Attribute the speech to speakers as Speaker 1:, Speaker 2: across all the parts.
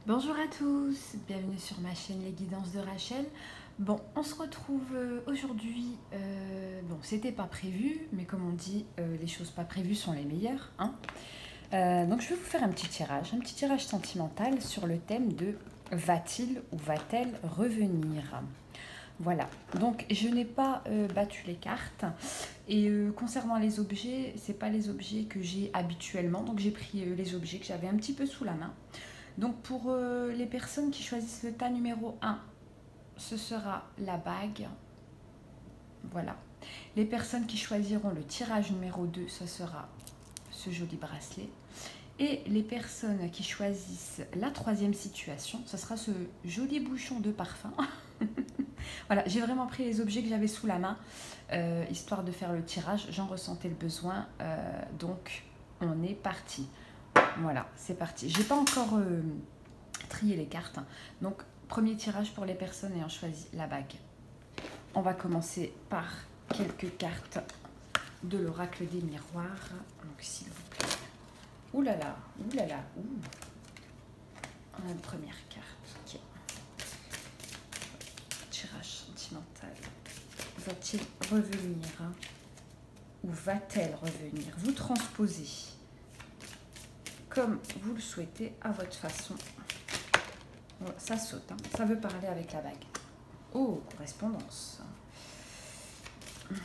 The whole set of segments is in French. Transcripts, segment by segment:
Speaker 1: Bonjour à tous, bienvenue sur ma chaîne Les Guidances de Rachel. Bon, on se retrouve aujourd'hui, bon c'était pas prévu, mais comme on dit, les choses pas prévues sont les meilleures, hein. Donc je vais vous faire un petit tirage sentimental sur le thème de va-t-il ou va-t-elle revenir? Voilà, donc je n'ai pas battu les cartes et concernant les objets, c'est pas les objets que j'ai habituellement, donc j'ai pris les objets que j'avais un petit peu sous la main. Donc pour les personnes qui choisissent le tas numéro 1, ce sera la bague. Voilà. Les personnes qui choisiront le tirage numéro 2, ce sera ce joli bracelet. Et les personnes qui choisissent la troisième situation, ce sera ce joli bouchon de parfum. Voilà, j'ai vraiment pris les objets que j'avais sous la main, histoire de faire le tirage. J'en ressentais le besoin, donc on est parti. Voilà, c'est parti. J'ai pas encore trié les cartes. Donc, premier tirage pour les personnes ayant choisi la bague. On va commencer par quelques cartes de l'oracle des miroirs. Donc, s'il vous plaît. Ouh là là, ouh là là, ouh. On a une première carte. Ok. Tirage sentimental. Va-t-il revenir ou va-t-elle revenir? Vous transposez comme vous le souhaitez à votre façon. Ça saute, hein. Ça veut parler avec la bague. Oh, correspondance. Pour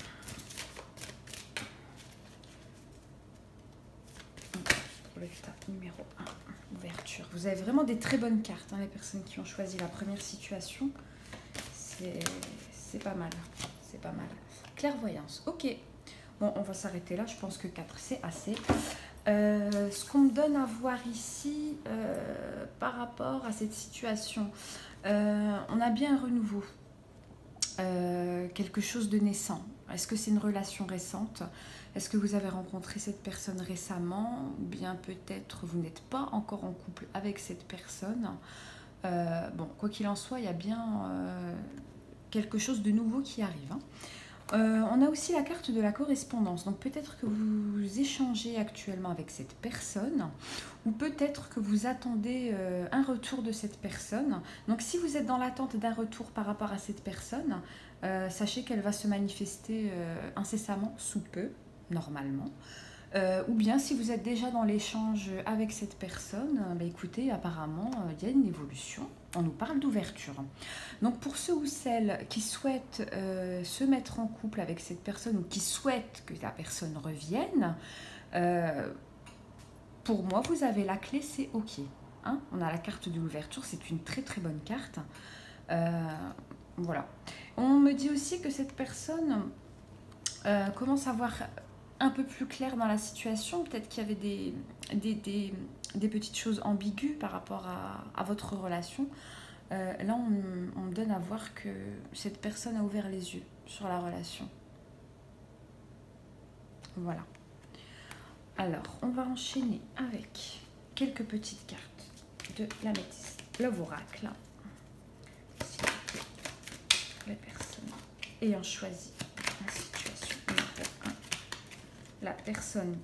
Speaker 1: le tas numéro 1, ouverture. Vous avez vraiment des très bonnes cartes, hein, les personnes qui ont choisi la première situation. C'est pas mal. C'est pas mal. Clairvoyance. Ok. Bon, on va s'arrêter là. Je pense que 4, c'est assez. Ce qu'on me donne à voir ici par rapport à cette situation, on a bien un renouveau, quelque chose de naissant. Est-ce que c'est une relation récente? Est-ce que vous avez rencontré cette personne récemment? Ou bien peut-être vous n'êtes pas encore en couple avec cette personne. Bon, quoi qu'il en soit, il y a bien quelque chose de nouveau qui arrive, hein. On a aussi la carte de la correspondance. Donc peut-être que vous échangez actuellement avec cette personne ou peut-être que vous attendez un retour de cette personne. Donc si vous êtes dans l'attente d'un retour par rapport à cette personne, sachez qu'elle va se manifester incessamment sous peu, normalement. Ou bien si vous êtes déjà dans l'échange avec cette personne, écoutez, apparemment, il y a une évolution. On nous parle d'ouverture. Donc pour ceux ou celles qui souhaitent se mettre en couple avec cette personne ou qui souhaitent que la personne revienne, pour moi, vous avez la clé, c'est OK. Hein, on a la carte de l'ouverture, c'est une très très bonne carte. Voilà. On me dit aussi que cette personne commence à voir un peu plus clair dans la situation. Peut-être qu'il y avait des petites choses ambiguës par rapport à votre relation. Là, on me donne à voir que cette personne a ouvert les yeux sur la relation. Voilà. Alors, on va enchaîner avec quelques petites cartes de la métisse. Love Oracle. S'il vous plaît, les personnes ayant choisi la situation numéro 1. La personne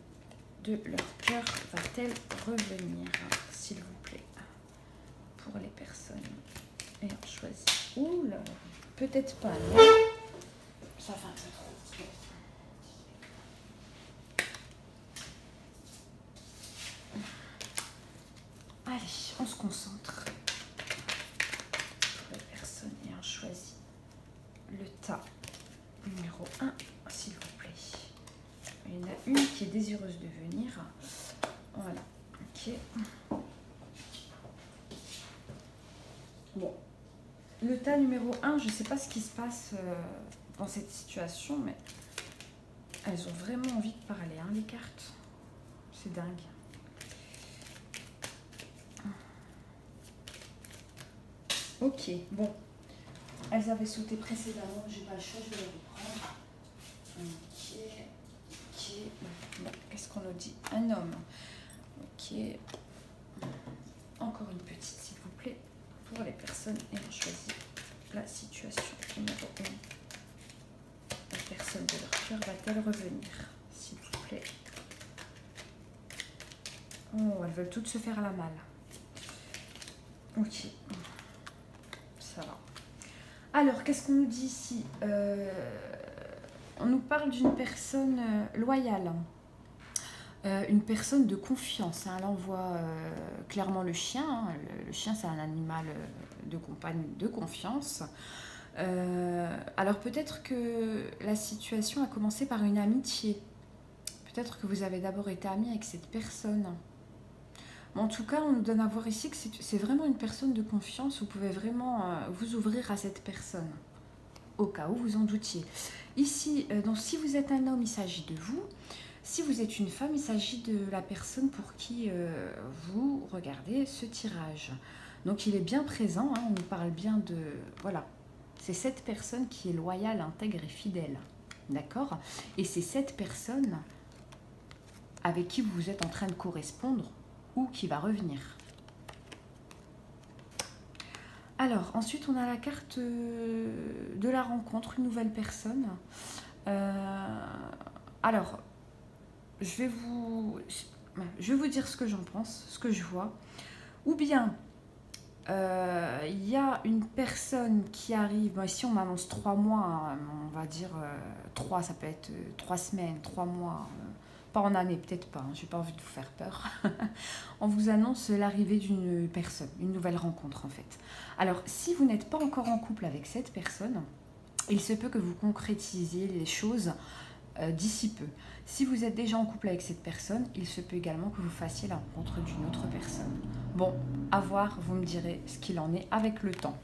Speaker 1: de leur cœur va-t-elle revenir, s'il vous plaît, pour les personnes ayant choisi? Ouh là, peut-être pas, non. Ça fait un peu trop. Allez, on se concentre. Pour les personnes ayant choisi le tas numéro 1, s'il vous plaît. Il y en a une qui est désireuse de venir. Voilà, ok. Bon, le tas numéro 1, je ne sais pas ce qui se passe dans cette situation, mais elles ont vraiment envie de parler, hein, les cartes. C'est dingue. Ok, bon. Elles avaient sauté précédemment, j'ai pas le choix, je vais les reprendre. Ok. Bon, qu'est-ce qu'on nous dit? Un homme. Ok. Encore une petite, s'il vous plaît, pour les personnes ayant choisi la situation numéro 1. La personne de leur cœur va-t-elle revenir, s'il vous plaît? Oh, elles veulent toutes se faire la malle. Ok, ça va. Alors, qu'est-ce qu'on nous dit ici? On nous parle d'une personne loyale, une personne de confiance. Hein. Là, on voit clairement le chien. Hein. Le chien, c'est un animal de compagne de confiance. Alors, peut-être que la situation a commencé par une amitié. Peut-être que vous avez d'abord été ami avec cette personne. En tout cas, on nous donne à voir ici que c'est vraiment une personne de confiance. Vous pouvez vraiment vous ouvrir à cette personne, au cas où vous en doutiez. Ici, donc, si vous êtes un homme, il s'agit de vous. Si vous êtes une femme, il s'agit de la personne pour qui vous regardez ce tirage. Donc, il est bien présent. Hein, on nous parle bien de... Voilà. C'est cette personne qui est loyale, intègre et fidèle. D'accord? Et c'est cette personne avec qui vous êtes en train de correspondre ou qui va revenir. Alors, ensuite, on a la carte de la rencontre, une nouvelle personne. Alors, je vais vous dire ce que j'en pense, ce que je vois. Ou bien, il y a une personne qui arrive, bon, ici on m'annonce 3 mois, hein, on va dire 3, ça peut être 3 semaines, 3 mois, pas en année, peut-être pas, hein, j'ai pas envie de vous faire peur. On vous annonce l'arrivée d'une personne, une nouvelle rencontre en fait. Alors, si vous n'êtes pas encore en couple avec cette personne, il se peut que vous concrétisiez les choses d'ici peu. Si vous êtes déjà en couple avec cette personne, il se peut également que vous fassiez la rencontre d'une autre personne. Bon, à voir, vous me direz ce qu'il en est avec le temps.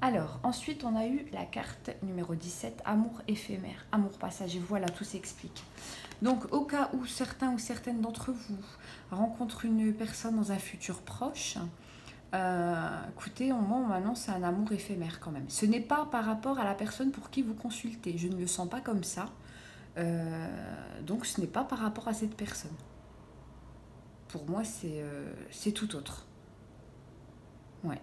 Speaker 1: Alors, ensuite, on a eu la carte numéro 17, amour éphémère, amour passager. Voilà, tout s'explique. Donc, au cas où certains ou certaines d'entre vous rencontrent une personne dans un futur proche, écoutez, moi, on m'annonce un amour éphémère quand même. Ce n'est pas par rapport à la personne pour qui vous consultez. Je ne le sens pas comme ça. Donc, ce n'est pas par rapport à cette personne. Pour moi, c'est tout autre. Ouais.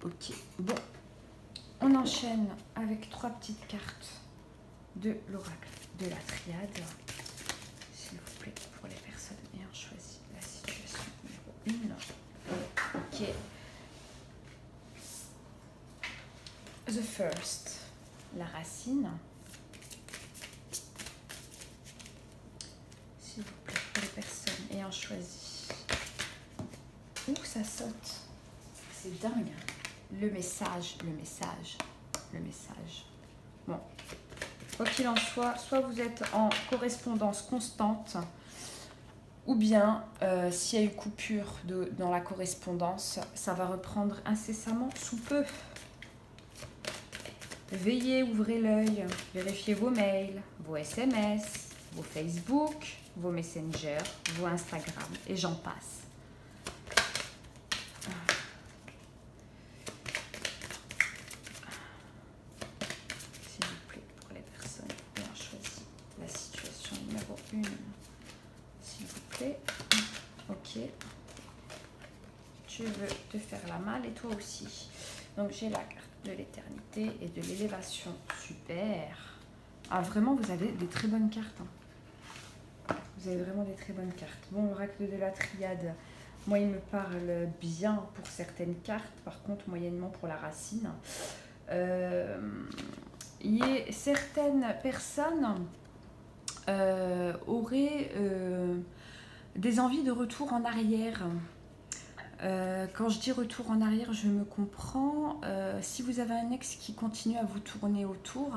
Speaker 1: Ok, bon. On enchaîne avec 3 petites cartes de l'oracle de la triade. S'il vous plaît, pour les personnes ayant choisi la situation numéro 1. Ok. The first, la racine. S'il vous plaît, pour les personnes ayant choisi. Ouh, ça saute. C'est dingue. Le message. Bon. Quoi qu'il en soit vous êtes en correspondance constante, ou bien s'il y a eu coupure dans la correspondance, ça va reprendre incessamment sous peu. Veillez, ouvrez l'œil, vérifiez vos mails, vos SMS, vos Facebook, vos Messenger, vos Instagram, et j'en passe. S'il vous plaît, pour les personnes qui ont choisi la situation numéro 1. S'il vous plaît. Ok. Tu veux te faire la malle et toi aussi. Donc j'ai la carte de l'éternité et de l'élévation. Super. Ah, vraiment, vous avez des très bonnes cartes. Hein. Vous avez vraiment des très bonnes cartes. Bon, l'oracle de la triade, moi, il me parle bien pour certaines cartes. Par contre, moyennement pour la racine. Certaines personnes auraient des envies de retour en arrière. Quand je dis retour en arrière, je me comprends. Si vous avez un ex qui continue à vous tourner autour,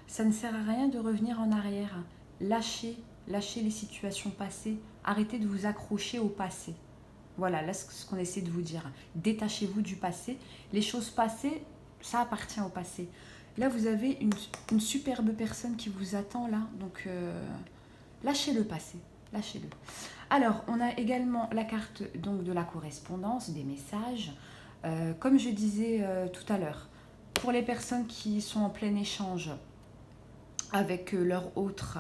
Speaker 1: ça ne sert à rien de revenir en arrière. Lâchez les situations passées. Arrêtez de vous accrocher au passé. Voilà, là, ce qu'on essaie de vous dire. Détachez-vous du passé. Les choses passées, ça appartient au passé. Là, vous avez une superbe personne qui vous attend, là. Donc, lâchez le passé. Lâchez-le. Alors, on a également la carte donc, de la correspondance, des messages. Comme je disais tout à l'heure, pour les personnes qui sont en plein échange avec leur autre,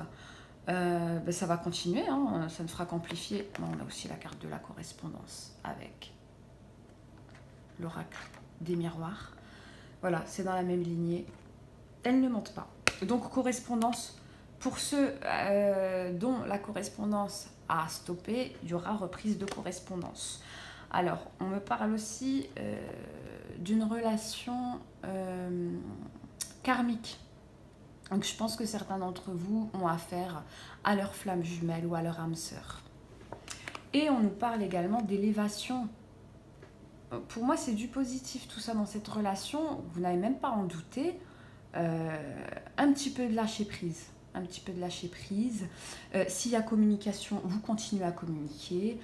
Speaker 1: ça va continuer, hein, ça ne fera qu'amplifier. On a aussi la carte de la correspondance avec l'oracle des miroirs. Voilà, c'est dans la même lignée. Elle ne monte pas. Donc, correspondance Pour ceux dont la correspondance a stoppé, il y aura reprise de correspondance. Alors, on me parle aussi d'une relation karmique. Donc, je pense que certains d'entre vous ont affaire à leur flamme jumelle ou à leur âme sœur. Et on nous parle également d'élévation. Pour moi, c'est du positif tout ça dans cette relation. Vous n'avez même pas à en douter. Un petit peu de lâcher prise. Un petit peu de lâcher prise. S'il y a communication, vous continuez à communiquer.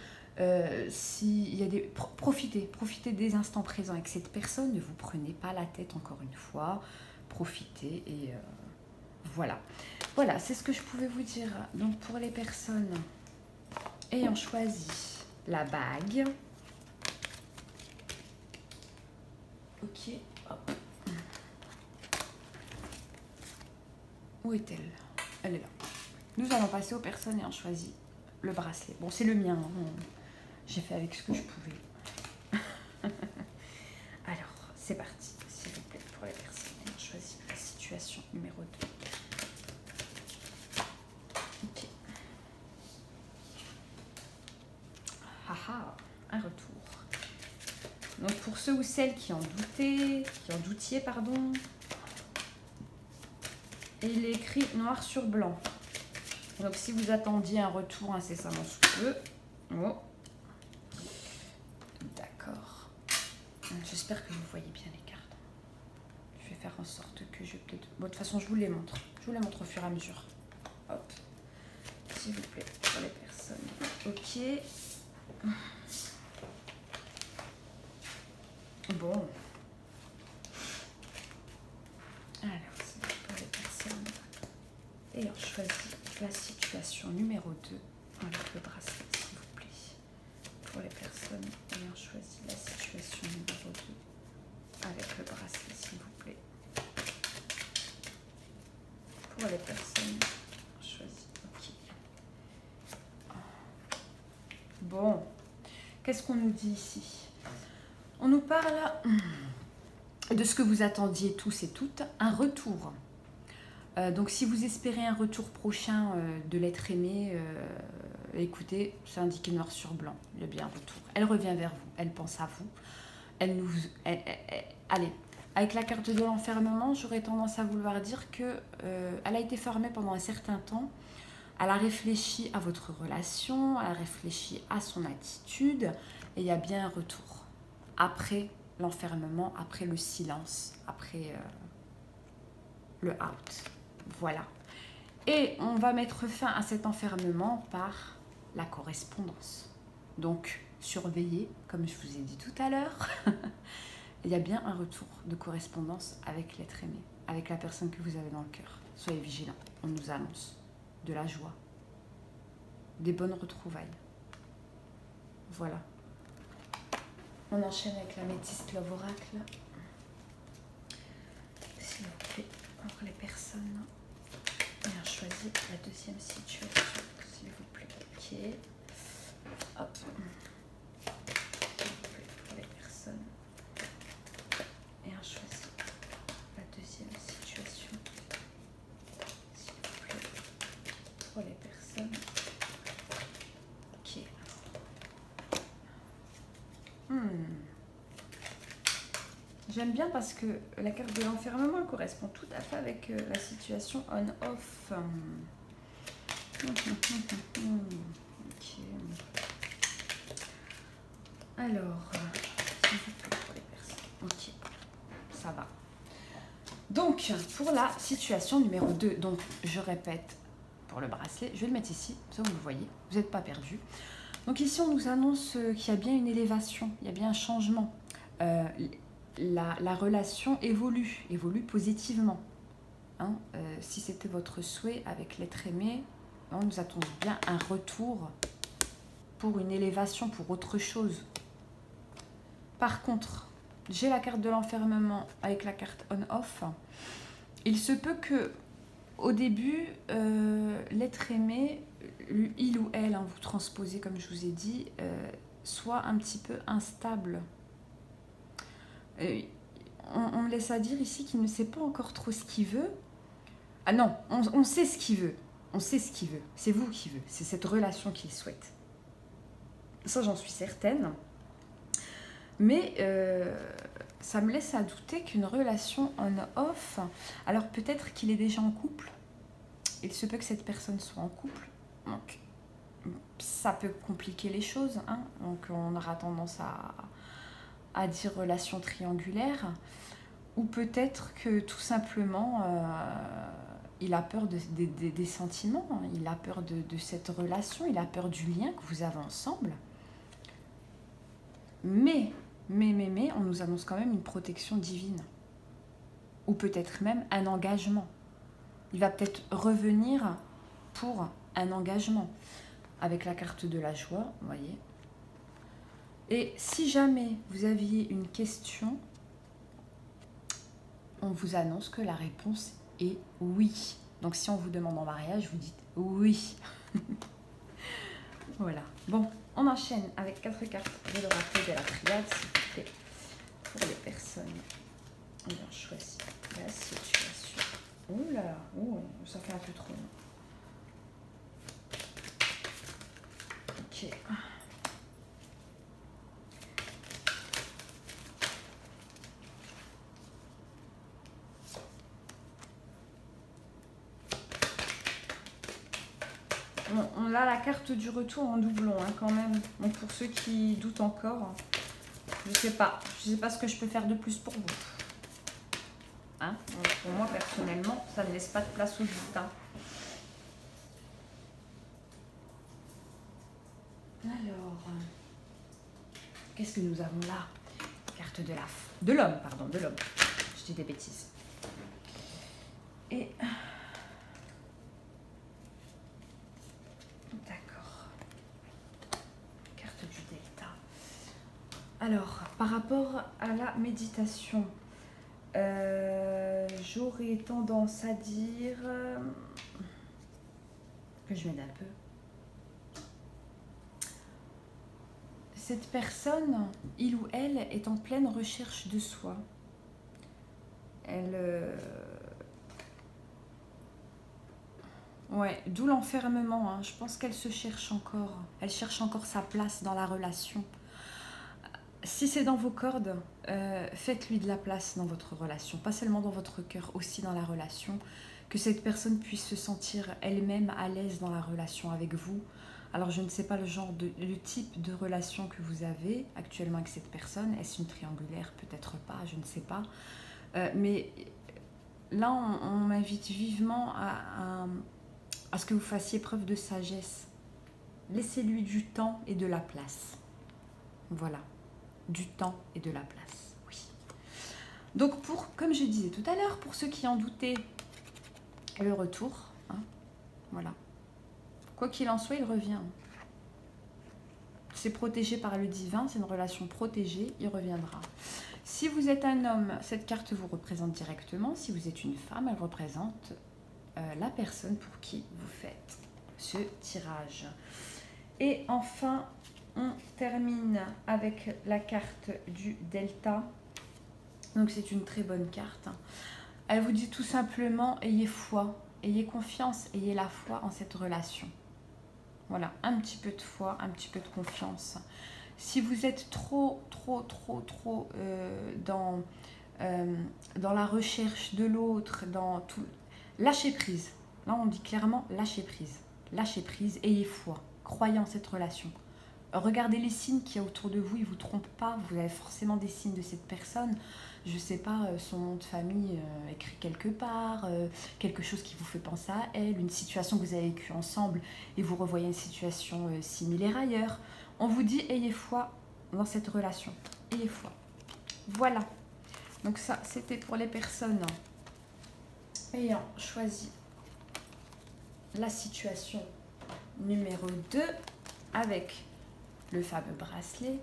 Speaker 1: S'il y a des... Profitez des instants présents avec cette personne. Ne vous prenez pas la tête encore une fois. Profitez et voilà. Voilà, c'est ce que je pouvais vous dire. Donc pour les personnes ayant choisi la bague. Ok, hop. Où est-elle? Elle est là. Nous allons passer aux personnes ayant choisi le bracelet. Bon, c'est le mien. Hein. J'ai fait avec ce que je pouvais. Alors, c'est parti, s'il vous plaît, pour les personnes ayant choisi la situation numéro 2. Ok. Haha, un retour. Donc, pour ceux ou celles qui en doutiez, pardon, et il est écrit noir sur blanc. Donc, si vous attendiez un retour incessamment sous peu, oh. D'accord. J'espère que vous voyez bien les cartes. Je vais faire en sorte que je peut-être... Bon, de toute façon, je vous les montre. Je vous les montre au fur et à mesure. Hop. S'il vous plaît, pour les personnes. Ok. Bon. Alors, c'est pour les personnes ayant choisi la situation numéro 2 avec le bracelet, s'il vous plaît. Pour les personnes ayant choisi la situation numéro 2 avec le bracelet, s'il vous plaît. Pour les personnes ayant choisi. Ok. Bon. Qu'est-ce qu'on nous dit ici? On nous parle de ce que vous attendiez tous et toutes, un retour. Donc si vous espérez un retour prochain de l'être aimé, écoutez, c'est indiqué noir sur blanc, il y a bien un retour. Elle revient vers vous, elle pense à vous. Allez, avec la carte de l'enfermement, j'aurais tendance à vouloir dire que elle a été fermée pendant un certain temps. Elle a réfléchi à votre relation, elle a réfléchi à son attitude, et il y a bien un retour. Après l'enfermement, après le silence, après le out. Voilà. Et on va mettre fin à cet enfermement par la correspondance. Donc, surveillez, comme je vous ai dit tout à l'heure, il y a bien un retour de correspondance avec l'être aimé, avec la personne que vous avez dans le cœur. Soyez vigilants, on nous annonce de la joie, des bonnes retrouvailles. Voilà. On enchaîne avec la Métiste Love Oracle. S'il vous plaît, pour les personnes ayant choisi la deuxième situation, s'il vous plaît. Ok. Hop. S'il vous plaît, pour les personnes ayant choisi la deuxième situation, s'il vous plaît, pour les personnes. Ok. J'aime bien parce que la carte de l'enfermement correspond tout à fait avec la situation on-off. Ok. Alors, s'il vous plaît, pour les personnes. Ok, ça va. Donc, pour la situation numéro 2, donc je répète pour le bracelet, je vais le mettre ici, ça vous le voyez, vous n'êtes pas perdu. Donc ici, on nous annonce qu'il y a bien une élévation, il y a bien un changement. La relation évolue positivement. Hein, si c'était votre souhait avec l'être aimé, on nous attend bien un retour pour une élévation, pour autre chose. Par contre, j'ai la carte de l'enfermement avec la carte on-off. Il se peut que au début, l'être aimé, il ou elle, hein, vous transposez comme je vous ai dit, soit un petit peu instable. On me laisse à dire ici qu'il ne sait pas encore trop ce qu'il veut. Ah non, on sait ce qu'il veut. On sait ce qu'il veut. C'est vous qui veut. C'est cette relation qu'il souhaite. Ça, j'en suis certaine. Mais ça me laisse à douter qu'une relation on-off... Alors peut-être qu'il est déjà en couple. Il se peut que cette personne soit en couple. Donc ça peut compliquer les choses. Hein. Donc on aura tendance à dire relation triangulaire. Ou peut-être que tout simplement... il a peur des sentiments, il a peur de cette relation, il a peur du lien que vous avez ensemble. Mais, on nous annonce quand même une protection divine. Ou peut-être même un engagement. Il va peut-être revenir pour un engagement. Avec la carte de la joie, vous voyez. Et si jamais vous aviez une question, on vous annonce que la réponse est oui. Donc si on vous demande en mariage, vous dites oui. Voilà. Bon, on enchaîne avec 4 cartes de l'oracle de la triade, s'il vous plaît, pour les personnes ayant choisi la situation. Oh là là, oh, ça fait un peu trop. Ok. Bon, on a la carte du retour en doublon hein, quand même. Donc pour ceux qui doutent encore, je sais pas ce que je peux faire de plus pour vous. Hein, donc pour moi personnellement, ça ne laisse pas de place au doute. Hein. Alors, qu'est-ce que nous avons là? Carte de l'homme, pardon, de l'homme. Je dis des bêtises. Et d'accord. Carte du delta. Alors, par rapport à la méditation, j'aurais tendance à dire que je m'aide un peu. Cette personne, il ou elle, est en pleine recherche de soi. Ouais, d'où l'enfermement. Hein. Je pense qu'elle se cherche encore. Elle cherche encore sa place dans la relation. Si c'est dans vos cordes, faites-lui de la place dans votre relation. Pas seulement dans votre cœur, aussi dans la relation. Que cette personne puisse se sentir elle-même à l'aise dans la relation avec vous. Alors je ne sais pas le type de relation que vous avez actuellement avec cette personne. Est-ce une triangulaire? Peut-être pas, je ne sais pas. Mais là, on m'invite vivement à ce que vous fassiez preuve de sagesse. Laissez-lui du temps et de la place. Voilà, du temps et de la place, oui. Donc, comme je disais tout à l'heure, pour ceux qui en doutaient, le retour, hein, voilà. Quoi qu'il en soit, il revient. C'est protégé par le divin, c'est une relation protégée, il reviendra. Si vous êtes un homme, cette carte vous représente directement. Si vous êtes une femme, elle représente la personne pour qui vous faites ce tirage. Et enfin, on termine avec la carte du delta. Donc c'est une très bonne carte. Elle vous dit tout simplement, ayez foi, ayez confiance, ayez la foi en cette relation. Voilà, un petit peu de foi, un petit peu de confiance. Si vous êtes trop dans la recherche de l'autre, dans tout, lâchez prise. Là, on dit clairement lâchez prise. Lâchez prise, ayez foi, croyez en cette relation. Regardez les signes qu'il y a autour de vous, ils ne vous trompent pas. Vous avez forcément des signes de cette personne. Je ne sais pas, son nom de famille écrit quelque part, quelque chose qui vous fait penser à elle, une situation que vous avez vécue ensemble et vous revoyez une situation similaire ailleurs. On vous dit, ayez foi dans cette relation. Ayez foi. Voilà. Donc ça, c'était pour les personnes ayant choisi la situation numéro 2 avec le fameux bracelet.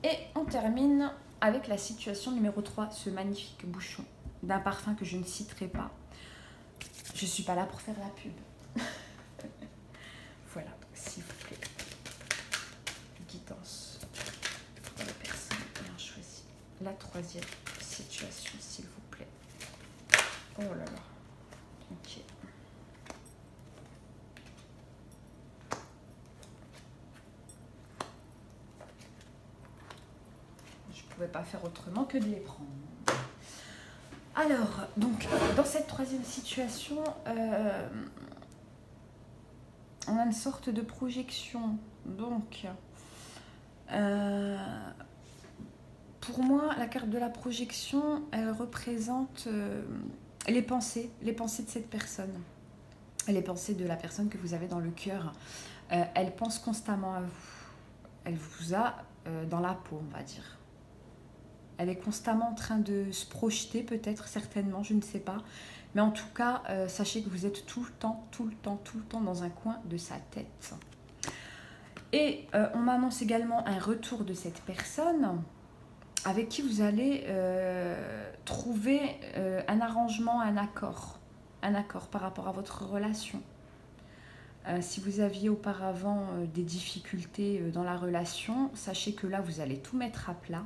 Speaker 1: Et on termine avec la situation numéro 3, ce magnifique bouchon d'un parfum que je ne citerai pas. Je ne suis pas là pour faire la pub. Voilà, s'il vous plaît. Guidance pour les personnes ayant choisi la 3e situation, s'il vous plaît. Oh là là. Ok. pouvez pas faire autrement que de les prendre. Alors, donc, dans cette troisième situation, on a une sorte de projection. Donc, pour moi, la carte de la projection, elle représente les pensées de cette personne. Les pensées de la personne que vous avez dans le cœur. Elle pense constamment à vous. Elle vous a dans la peau, on va dire. Elle est constamment en train de se projeter, peut-être, certainement, je ne sais pas. Mais en tout cas, sachez que vous êtes tout le temps dans un coin de sa tête. Et on m'annonce également un retour de cette personne avec qui vous allez trouver un arrangement, un accord par rapport à votre relation. Si vous aviez auparavant des difficultés dans la relation, sachez que là, vous allez tout mettre à plat.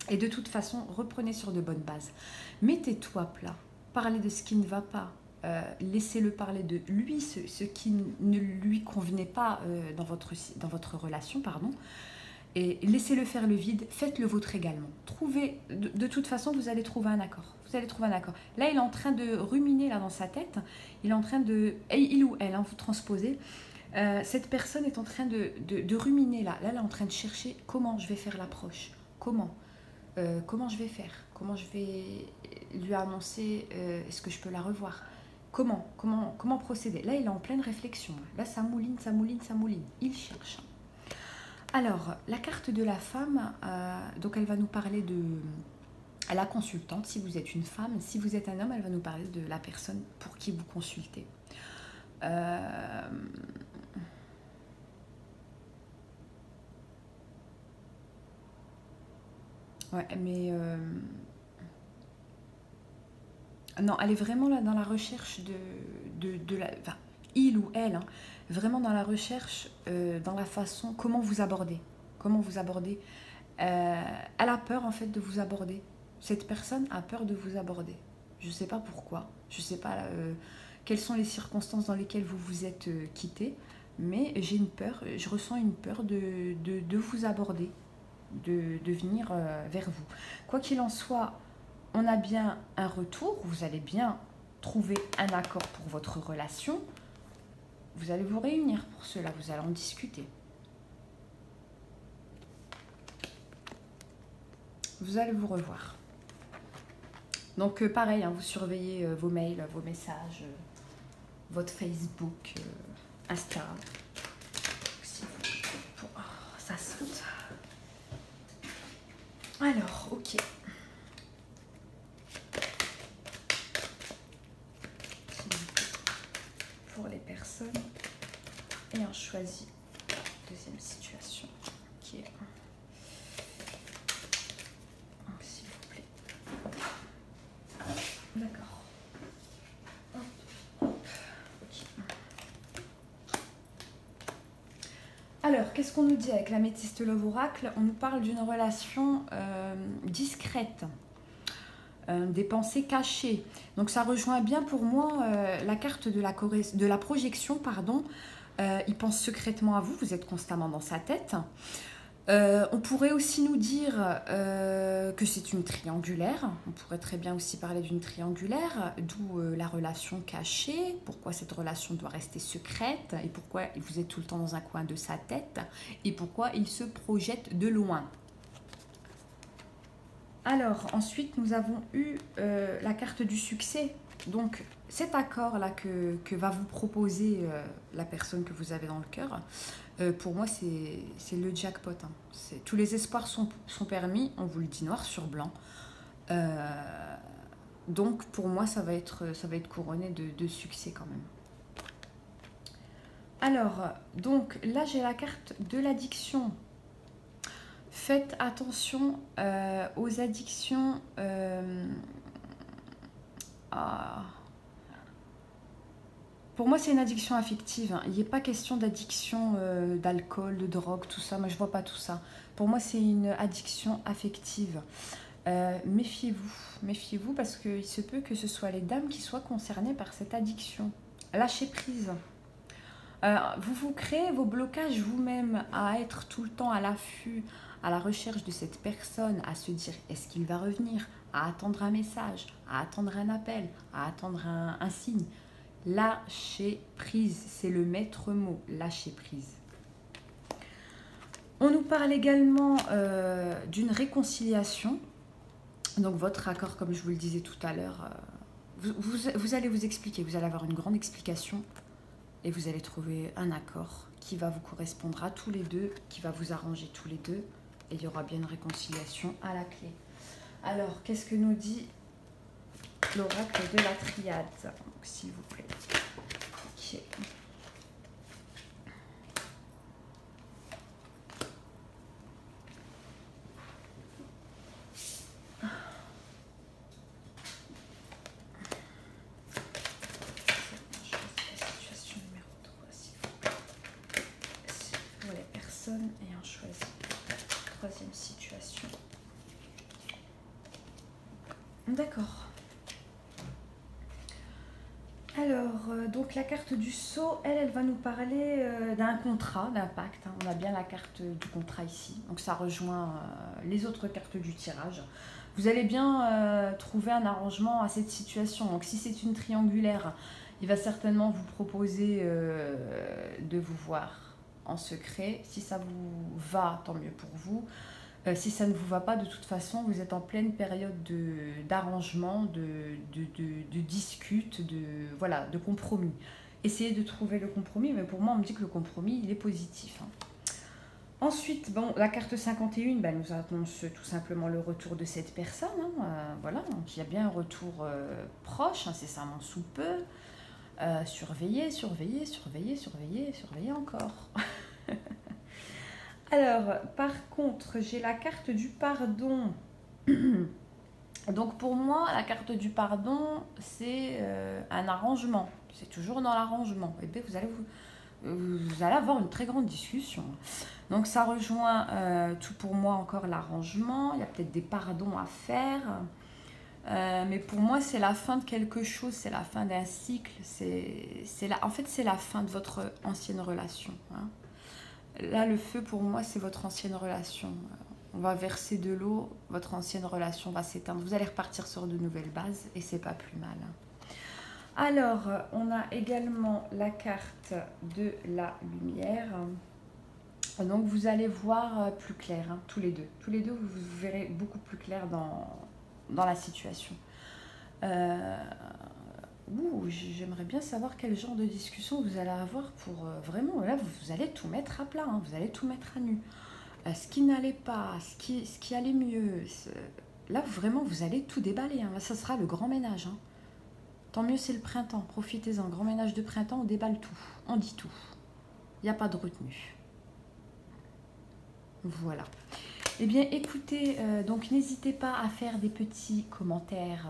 Speaker 1: Et de toute façon, reprenez sur de bonnes bases. Mettez tout à plat. Parlez de ce qui ne va pas. Laissez-le parler de lui, ce qui ne lui convenait pas dans votre relation, pardon. Et laissez-le faire le vide. Faites le vôtre également. Trouvez, de toute façon, vous allez trouver un accord. Vous allez trouver un accord. Là, il est en train de ruminer là, dans sa tête. Il est en train de... Il ou elle, hein, vous transposez. Cette personne est en train de ruminer là. Là, elle est en train de chercher comment je vais faire l'approche. Comment je vais faire? Comment je vais lui annoncer? Est-ce que je peux la revoir? Comment procéder? Là, il est en pleine réflexion. Là, ça mouline. Il cherche. Alors, la carte de la femme, donc elle va nous parler de la consultante, si vous êtes une femme. Si vous êtes un homme, elle va nous parler de la personne pour qui vous consultez. Ouais, mais... Non, elle est vraiment là dans la recherche de la... Enfin, il ou elle, hein, vraiment dans la recherche, dans la façon, comment vous aborder. Elle a peur, en fait, de vous aborder. Cette personne a peur de vous aborder. Je ne sais pas pourquoi. Je ne sais pas quelles sont les circonstances dans lesquelles vous vous êtes quittés, mais j'ai une peur, je ressens une peur de vous aborder, de venir vers vous. Quoi qu'il en soit, on a bien un retour, vous allez bien trouver un accord pour votre relation. Vous allez vous réunir pour cela, vous allez en discuter. Vous allez vous revoir. Donc pareil, hein, vous surveillez vos mails, vos messages, votre Facebook, Insta. Ça saute. Alors, ok. Pour les personnes. Et on choisit la deuxième situation qui est... S'il vous plaît. D'accord. Okay. Alors, qu'est-ce qu'on nous dit avec l'améthyste Love Oracle? On nous parle d'une relation discrète. Des pensées cachées. Donc ça rejoint bien pour moi la carte de la projection, pardon. Il pense secrètement à vous, vous êtes constamment dans sa tête. On pourrait aussi nous dire que c'est une triangulaire. On pourrait très bien aussi parler d'une triangulaire, d'où la relation cachée, pourquoi cette relation doit rester secrète, et pourquoi vous êtes tout le temps dans un coin de sa tête, et pourquoi il se projette de loin. Alors, ensuite, nous avons eu la carte du succès. Donc, cet accord-là que va vous proposer la personne que vous avez dans le cœur, pour moi, c'est le jackpot. Hein. Tous les espoirs sont permis, on vous le dit noir sur blanc. Donc, pour moi, ça va être couronné de succès quand même. Alors, donc, là, j'ai la carte de l'addiction. Faites attention aux addictions. Pour moi, c'est une addiction affective. Il n'est pas question d'addiction d'alcool, de drogue, tout ça. Moi, je ne vois pas tout ça. Pour moi, c'est une addiction affective. Méfiez-vous parce qu'il se peut que ce soit les dames qui soient concernées par cette addiction. Lâchez prise. Vous créez vos blocages vous-même à être tout le temps à l'affût, à la recherche de cette personne, à se dire est-ce qu'il va revenir, à attendre un message, à attendre un appel, à attendre un signe. Lâcher prise, c'est le maître mot, lâcher prise. On nous parle également d'une réconciliation. Donc votre accord, comme je vous le disais tout à l'heure, vous allez vous expliquer, vous allez avoir une grande explication et vous allez trouver un accord qui va vous correspondre à tous les deux, qui va vous arranger tous les deux, et il y aura bien une réconciliation à la clé. Alors, qu'est-ce que nous dit l'oracle de la triade, s'il vous plaît? Ok. Ayant choisi la troisième situation. D'accord. Alors, donc la carte du sceau, elle va nous parler d'un contrat, d'un pacte. On a bien la carte du contrat ici. Donc ça rejoint les autres cartes du tirage. Vous allez bien trouver un arrangement à cette situation. Donc si c'est une triangulaire, il va certainement vous proposer de vous voir en secret. Si ça vous va, tant mieux pour vous. Si ça ne vous va pas, de toute façon, vous êtes en pleine période d'arrangement, de discute, voilà, de compromis. Essayez de trouver le compromis, mais pour moi, on me dit que le compromis, il est positif. Ensuite, bon, la carte 51 nous annonce tout simplement le retour de cette personne. Voilà, donc il y a bien un retour proche, incessamment sous peu. Surveillez, surveillez, surveillez, surveillez, surveillez encore. Alors, par contre, j'ai la carte du pardon. Donc pour moi, la carte du pardon, c'est un arrangement. C'est toujours dans l'arrangement. Et bien, vous allez avoir une très grande discussion. Donc ça rejoint tout pour moi encore l'arrangement. Il y a peut-être des pardons à faire. Mais pour moi, c'est la fin de quelque chose, c'est la fin d'un cycle. En fait, c'est la fin de votre ancienne relation. Là, le feu, pour moi, c'est votre ancienne relation. On va verser de l'eau, votre ancienne relation va s'éteindre. Vous allez repartir sur de nouvelles bases et c'est pas plus mal. Alors, on a également la carte de la lumière. Donc, vous allez voir plus clair, tous les deux. Tous les deux, vous verrez beaucoup plus clair dans la situation. J'aimerais bien savoir quel genre de discussion vous allez avoir pour vraiment, là vous allez tout mettre à plat, vous allez tout mettre à nu. Ce qui n'allait pas, ce qui allait mieux, là vraiment vous allez tout déballer, là, ça sera le grand ménage. Tant mieux c'est le printemps, profitez-en, grand ménage de printemps, on déballe tout, on dit tout, il n'y a pas de retenue. Voilà. Eh bien écoutez, donc n'hésitez pas à faire des petits commentaires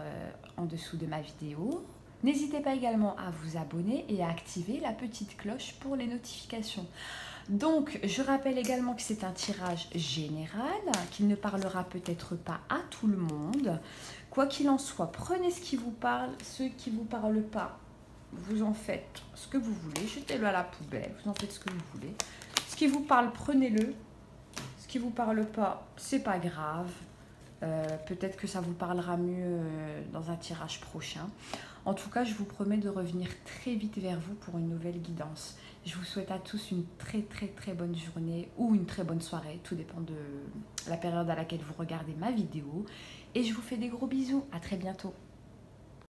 Speaker 1: en dessous de ma vidéo. N'hésitez pas également à vous abonner et à activer la petite cloche pour les notifications. Donc, je rappelle également que c'est un tirage général, qu'il ne parlera peut-être pas à tout le monde. Quoi qu'il en soit, prenez ce qui vous parle, ce qui ne vous parle pas, vous en faites ce que vous voulez, jetez-le à la poubelle, vous en faites ce que vous voulez. Ce qui vous parle, prenez-le. Ce qui ne vous parle pas, c'est pas grave. Peut-être que ça vous parlera mieux dans un tirage prochain. En tout cas, je vous promets de revenir très vite vers vous pour une nouvelle guidance. Je vous souhaite à tous une très très très bonne journée ou une très bonne soirée. Tout dépend de la période à laquelle vous regardez ma vidéo. Et je vous fais des gros bisous. À très bientôt.